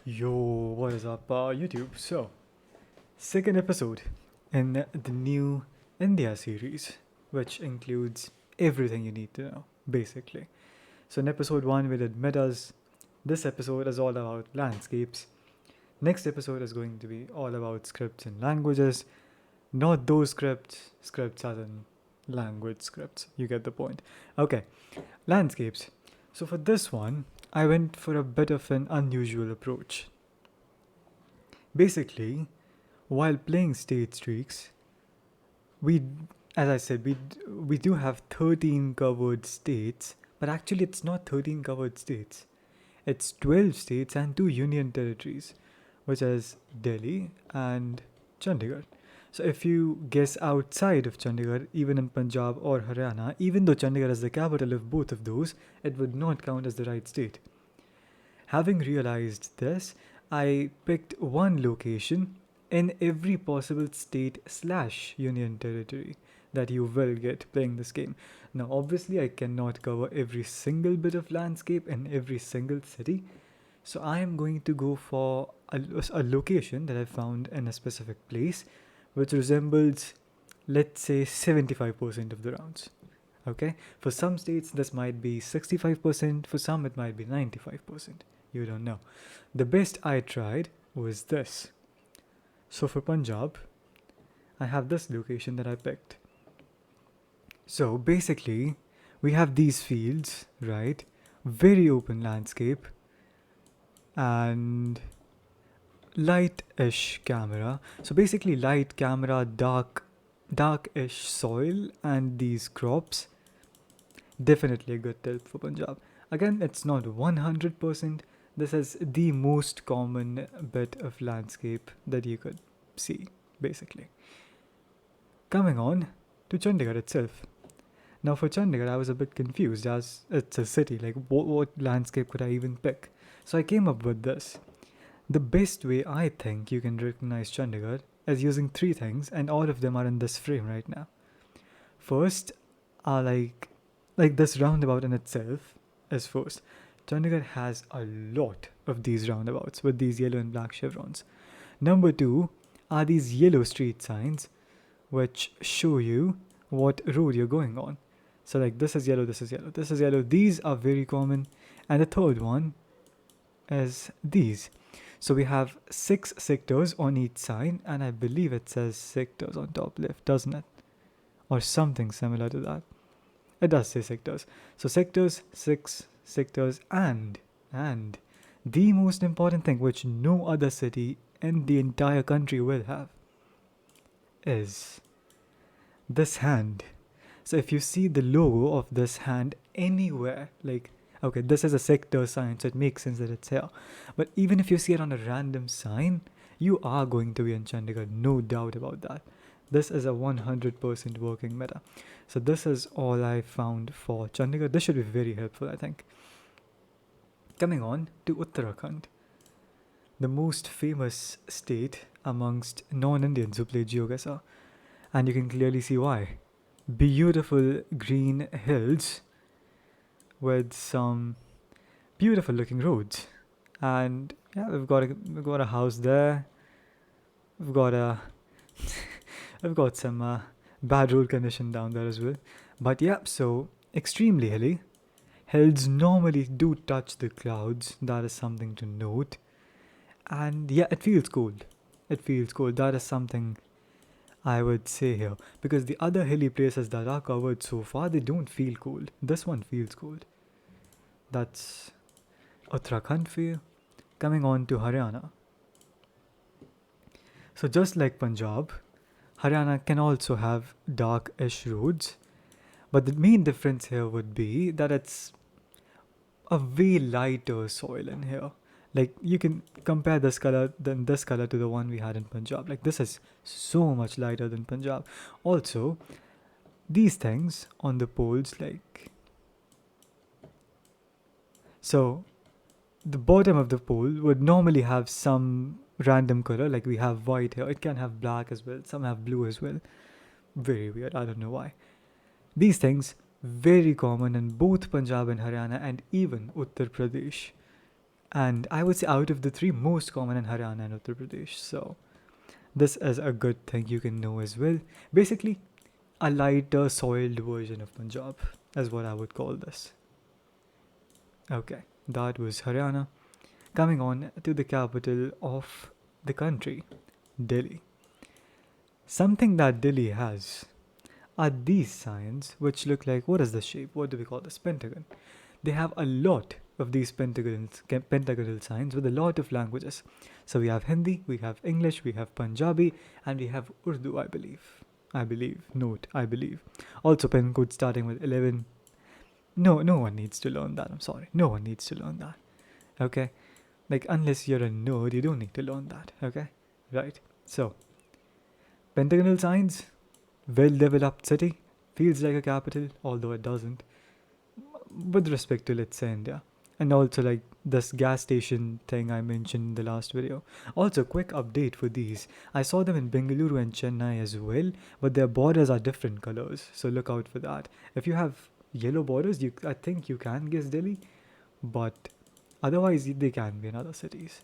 Yo, what is up, YouTube? So, second episode in the new India series, which includes everything you need to know, basically. So, in episode 1, we did metas. This episode is all about landscapes. Next episode is going to be all about scripts and languages. Not those scripts as in language scripts. You get the point. Okay, landscapes. So, for this one, I went for a bit of an unusual approach. Basically, while playing state streaks, we, as I said, we do have 13 covered states, but actually it's not 13 covered states. It's 12 states and 2 union territories, which is Delhi and Chandigarh. So if you guess outside of Chandigarh, even in Punjab or Haryana, even though Chandigarh is the capital of both of those, it would not count as the right state. Having realized this, I picked one location in every possible state slash union territory that you will get playing this game. Now, obviously, I cannot cover every single bit of landscape in every single city, so I am going to go for a location that I found in a specific place which resembles, let's say, 75% of the rounds. Okay, for some states, this might be 65%, for some, it might be 95%. You don't know. The best I tried was this. So for Punjab, I have this location that I picked. So basically, we have these fields, right? Very open landscape and light-ish camera. So basically, light camera, dark-ish soil, and these crops. Definitely a good tip for Punjab. Again, it's not 100%. This is the most common bit of landscape that you could see, basically. Coming on to Chandigarh itself. Now, for Chandigarh, I was a bit confused as it's a city. Like, what landscape could I even pick? So I came up with this. The best way I think you can recognize Chandigarh is using three things, and all of them are in this frame right now. First, are like this roundabout in itself is first. Chandigarh has a lot of these roundabouts with these yellow and black chevrons. Number two are these yellow street signs which show you what road you're going on. So, like, this is yellow, this is yellow, this is yellow. These are very common. And the third one is these. So, we have 6 sectors on each sign, and I believe it says sectors on top left, doesn't it? Or something similar to that. It does say sectors. So, sectors, 6 sectors, and the most important thing which no other city in the entire country will have is this hand. So if you see the logo of this hand anywhere, like, okay, this is a sector sign, so it makes sense that it's here. But even if you see it on a random sign, you are going to be in Chandigarh, no doubt about that. This is a 100% working meta. So this is all I found for Chandigarh. This should be very helpful, I think. Coming on to Uttarakhand, the most famous state amongst non-Indians who play GeoGuessr, and you can clearly see why. Beautiful green hills with some beautiful looking roads, and yeah, we've got a house there. We've got a we've got some bad road condition down there as well. But yeah, so extremely hilly. Hills normally do touch the clouds. That is something to note. And yeah, it feels cold. It feels cold. That is something I would say here. Because the other hilly places that are covered so far, they don't feel cold. This one feels cold. That's Uttarakhand for you. Coming on to Haryana. So just like Punjab, Haryana can also have dark-ish roads. But the main difference here would be that it's a way lighter soil in here. Like, you can compare this color to the one we had in Punjab. Like, this is so much lighter than Punjab. Also, these things on the poles, like, so the bottom of the pole would normally have some random color, like we have white here. It can have black as well. Some have blue as well. Very weird. I don't know why. These things very common in both Punjab and Haryana and even Uttar Pradesh. And I would say out of the three, most common in Haryana and Uttar Pradesh. So this is a good thing you can know as well. Basically, a lighter soiled version of Punjab is what I would call this. Okay, that was Haryana. Coming on to the capital of the country, Delhi. Something that Delhi has are these signs which look like, what is the shape? What do we call this? Pentagon. They have a lot of these pentagonal signs with a lot of languages. So we have Hindi, we have English, we have Punjabi, and we have Urdu, I believe. Note, I believe. Also, pin code starting with 11. No one needs to learn that. I'm sorry. No one needs to learn that. Okay? Like, unless you're a nerd, you don't need to learn that. Okay? Right? So, pentagonal signs, well developed city, feels like a capital, although it doesn't, with respect to, let's say, India. And also, like this gas station thing I mentioned in the last video. Also, quick update for these. I saw them in Bengaluru and Chennai as well, but their borders are different colors, so look out for that. If you have yellow borders, I think you can guess Delhi, but otherwise they can be in other cities.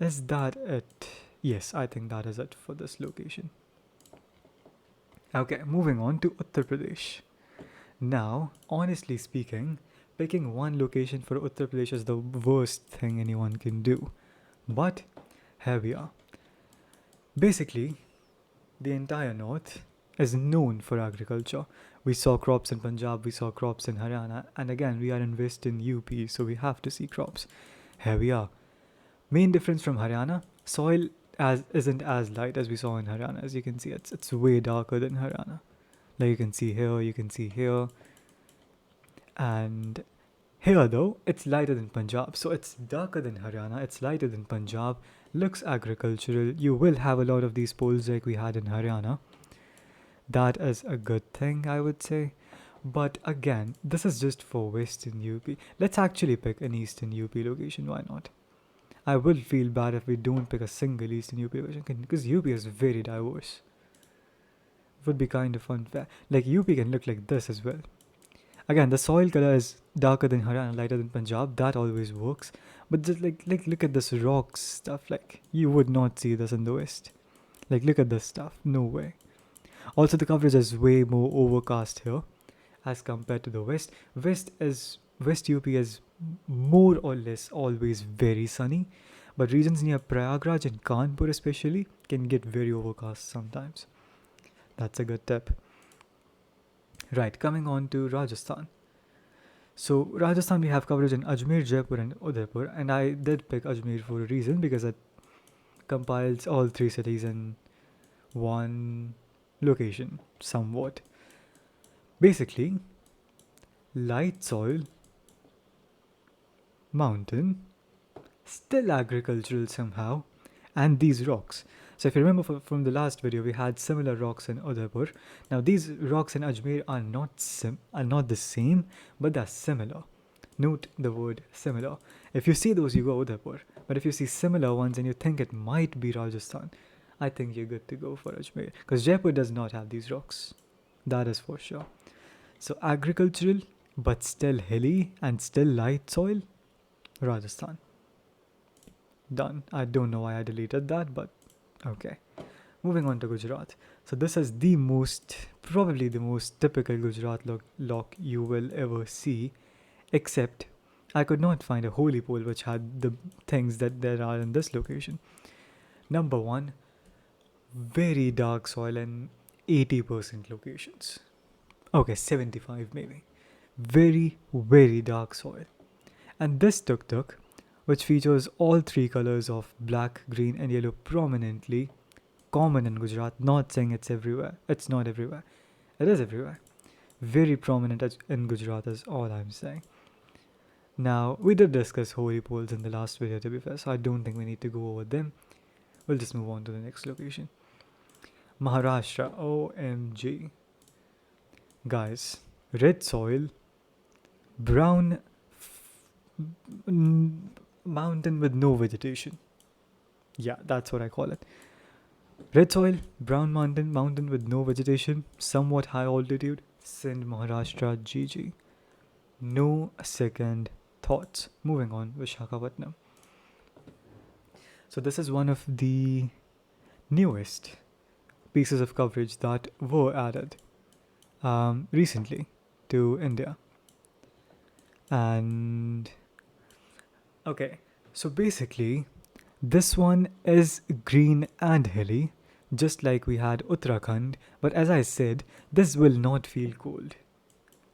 Is that it? Yes, I think that is it for this location. Okay, moving on to Uttar Pradesh. Now, honestly speaking, picking one location for Uttar Pradesh is the worst thing anyone can do. But here we are. Basically, the entire north is known for agriculture. We saw crops in Punjab, we saw crops in Haryana, and again, we are in western UP, so we have to see crops. Here we are. Main difference from Haryana, soil isn't as light as we saw in Haryana. As you can see, it's way darker than Haryana. Like you can see here, and here though, it's lighter than Punjab. So it's darker than Haryana, it's lighter than Punjab, looks agricultural. You will have a lot of these poles like we had in Haryana. That is a good thing, I would say. But again, this is just for Western UP. Let's actually pick an Eastern UP location, why not? I will feel bad if we don't pick a single Eastern UP location because UP is very diverse. It would be kind of unfair. Like UP can look like this as well. Again, the soil color is darker than Haryana, lighter than Punjab. That always works. But just like look at this rocks stuff. Like you would not see this in the West. Like look at this stuff. No way. Also, the coverage is way more overcast here as compared to the West. West UP is more or less always very sunny, but regions near Prayagraj and Kanpur especially can get very overcast sometimes. That's a good tip. Right, coming on to Rajasthan. So Rajasthan, we have coverage in Ajmer, Jaipur and Udaipur, and I did pick Ajmer for a reason because it compiles all three cities in one location somewhat. Basically, light soil, mountain, still agricultural somehow, and these rocks. So if you remember from the last video, we had similar rocks in Udaipur. Now these rocks in Ajmer are not the same, but they're similar. Note the word similar. If you see those, you go Udaipur. But if you see similar ones and you think it might be Rajasthan, I think you're good to go for Ajmer. Because Jaipur does not have these rocks. That is for sure. So agricultural, but still hilly and still light soil, Rajasthan. Done. I don't know why I deleted that, but okay. Moving on to Gujarat. So this is probably the most typical Gujarat lock you will ever see, except I could not find a holy pole which had the things that there are in this location. Number one, very dark soil in 80% locations. Okay, 75 maybe. Very, very dark soil. And this tuk-tuk, which features all three colors of black, green and yellow prominently, common in Gujarat, not saying it's everywhere. It's not everywhere. It is everywhere. Very prominent in Gujarat is all I'm saying. Now, we did discuss holy poles in the last video to be fair, so I don't think we need to go over them. We'll just move on to the next location. Maharashtra, OMG. Guys, red soil, brown mountain with no vegetation. Yeah, that's what I call it. Red soil, brown mountain with no vegetation, somewhat high altitude. Send Maharashtra GG. No second thoughts. Moving on, Vishakhapatnam. So this is one of the newest pieces of coverage that were added recently to India. And okay, so basically, this one is green and hilly, just like we had Uttarakhand, but as I said, this will not feel cold.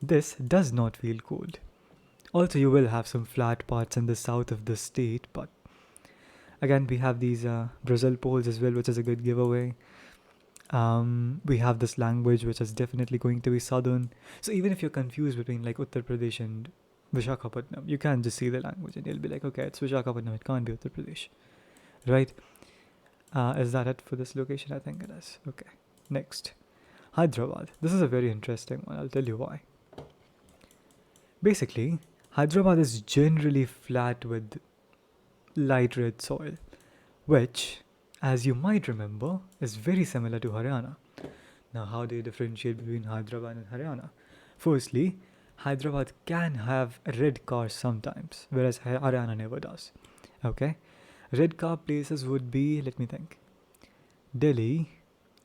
This does not feel cold. Also, you will have some flat parts in the south of the state, but again, we have these Brazil poles as well, which is a good giveaway. We have this language, which is definitely going to be southern. So even if you're confused between like Uttar Pradesh and Vishakhapatnam, you can just see the language and you'll be like, okay, it's Vishakhapatnam, it can't be Uttar Pradesh, right? Is that it for this location? I think it is. Okay, next. Hyderabad. This is a very interesting one, I'll tell you why. Basically, Hyderabad is generally flat with light red soil, which, as you might remember, is very similar to Haryana. Now, how do you differentiate between Hyderabad and Haryana? Firstly, Hyderabad can have red cars sometimes, whereas Haryana never does. Okay? Red car places would be, let me think, Delhi,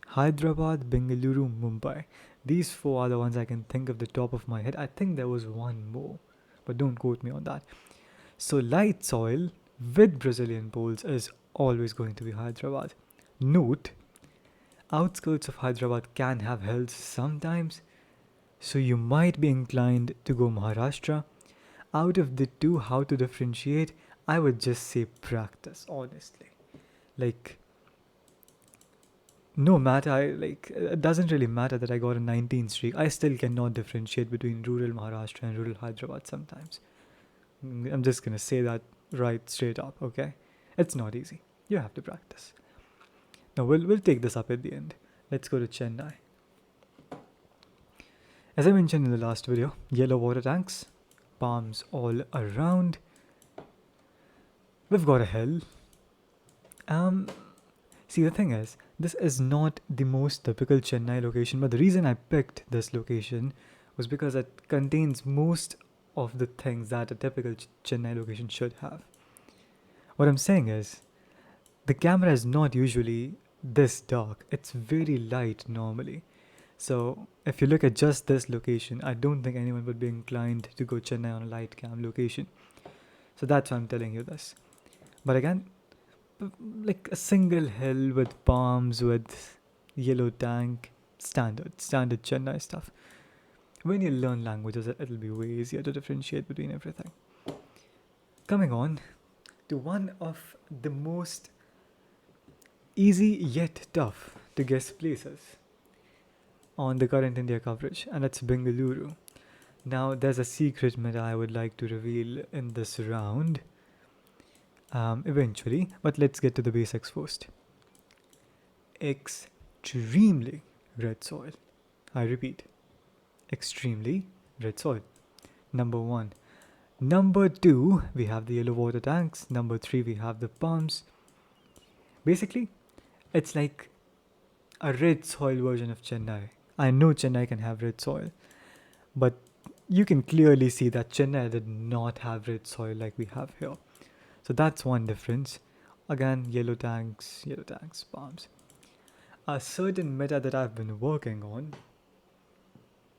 Hyderabad, Bengaluru, Mumbai. These four are the ones I can think of the top of my head. I think there was one more, but don't quote me on that. So light soil with Brazilian poles is always going to be Hyderabad. Note, outskirts of Hyderabad can have hills sometimes, so you might be inclined to go Maharashtra. Out of the two, how to differentiate, I would just say practice, honestly. Like, no matter, it doesn't really matter that I got a 19 streak. I still cannot differentiate between rural Maharashtra and rural Hyderabad sometimes. I'm just gonna say that right straight up, okay? It's not easy. You have to practice. Now we'll take this up at the end. Let's go to Chennai. As I mentioned in the last video, yellow water tanks, palms all around. We've got a hill. See, the thing is, this is not the most typical Chennai location, but the reason I picked this location was because it contains most of the things that a typical Chennai location should have. What I'm saying is, the camera is not usually this dark. It's very light normally. So if you look at just this location, I don't think anyone would be inclined to go Chennai on a light cam location. So that's why I'm telling you this. But again, like a single hill with palms, with yellow tank, standard Chennai stuff. When you learn languages, it'll be way easier to differentiate between everything. Coming on to one of the most easy yet tough to guess places on the current India coverage, and it's Bengaluru. Now, there's a secret meta I would like to reveal in this round eventually, but let's get to the basics first. Extremely red soil. I repeat, extremely red soil. Number one. Number two, we have the yellow water tanks. Number three, we have the palms. Basically, it's like a red soil version of Chennai. I know Chennai can have red soil, but you can clearly see that Chennai did not have red soil like we have here. So that's one difference. Again, yellow tanks, palms. A certain meta that I've been working on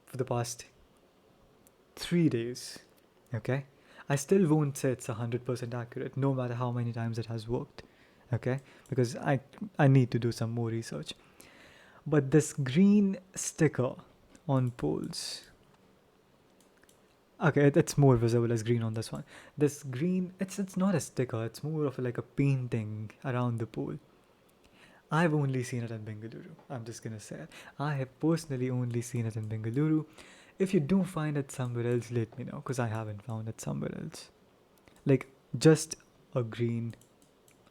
for the past 3 days, okay? I still won't say it's 100% accurate, no matter how many times it has worked, okay? Because I need to do some more research. But this green sticker on poles, okay, it's more visible as green on this one. This green, it's not a sticker, it's more of like a painting around the pole. I've only seen it in Bengaluru. I'm just gonna say it. I have personally only seen it in Bengaluru. If you do find it somewhere else, let me know, because I haven't found it somewhere else. Like, just a green,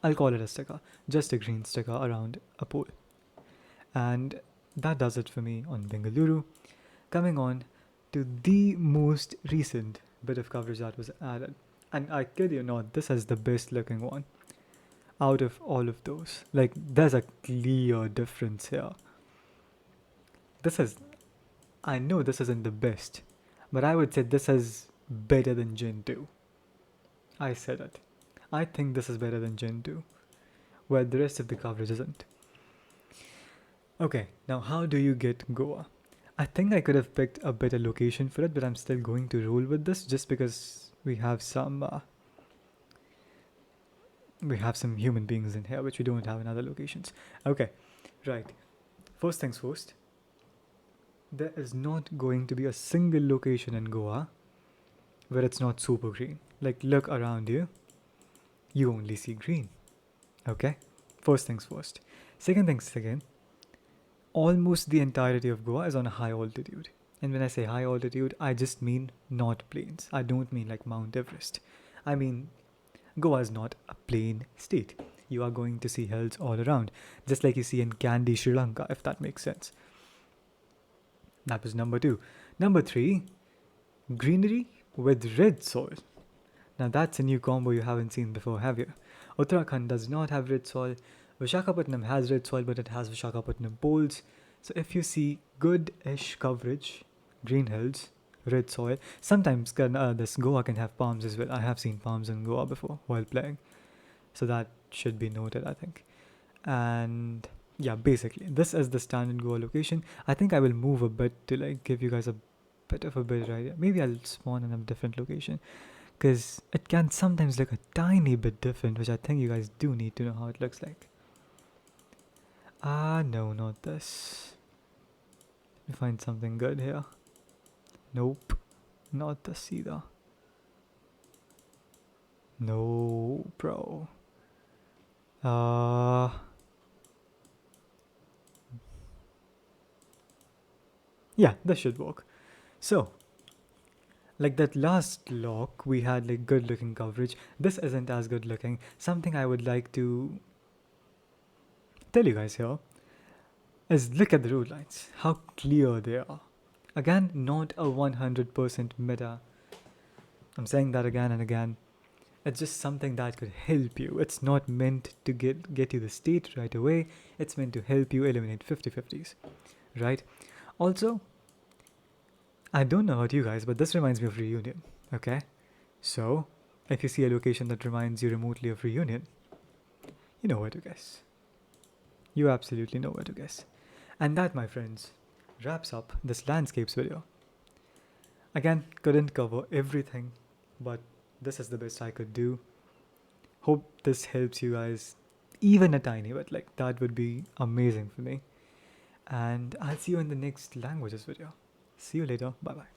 I'll call it a sticker, just a green sticker around a pole. And that does it for me on Bengaluru. Coming on to the most recent bit of coverage that was added. And I kid you not, this is the best looking one out of all of those. Like, there's a clear difference here. I know this isn't the best, but I would say this is better than Gen 2. I said it. I think this is better than Gen 2, where the rest of the coverage isn't. Okay, now how do you get Goa? I think I could have picked a better location for it, but I'm still going to roll with this just because we have some human beings in here which we don't have in other locations. Okay, right. First things first. There is not going to be a single location in Goa where it's not super green. Like, look around you only see green. Okay? First things first. Second things second, almost the entirety of Goa is on a high altitude. And when I say high altitude, I just mean not plains. I don't mean like Mount Everest. I mean, Goa is not a plain state. You are going to see hills all around, just like you see in Kandy, Sri Lanka, if that makes sense. That was number two. Number three, greenery with red soil. Now that's a new combo you haven't seen before, have you? Uttarakhand does not have red soil. Vishakhapatnam has red soil, but it has Vishakhapatnam poles. So if you see good-ish coverage, green hills, red soil, sometimes this Goa can have palms as well. I have seen palms in Goa before while playing. So that should be noted, I think. And yeah, basically, this is the standard Goa location. I think I will move a bit to like give you guys a bit of a better idea. Maybe I'll spawn in a different location because it can sometimes look a tiny bit different, which I think you guys do need to know how it looks like. No, not this. Let me find something good here. Nope, not this either. No, bro. Yeah, this should work. So, like that last lock, we had like good looking coverage. This isn't as good looking. Something I would like to tell you guys here is look at the road lines, how clear they are. Again, not a 100% meta. I'm saying that again and again. It's just something that could help you. It's not meant to get you the state right away. It's meant to help you eliminate 50-50s, right? Also, I don't know about you guys, but this reminds me of Reunion, okay? So, if you see a location that reminds you remotely of Reunion, you know where to guess. You absolutely know where to guess. And that, my friends, wraps up this landscapes video. Again, couldn't cover everything, but this is the best I could do. Hope this helps you guys even a tiny bit. Like, that would be amazing for me. And I'll see you in the next languages video. See you later. Bye bye.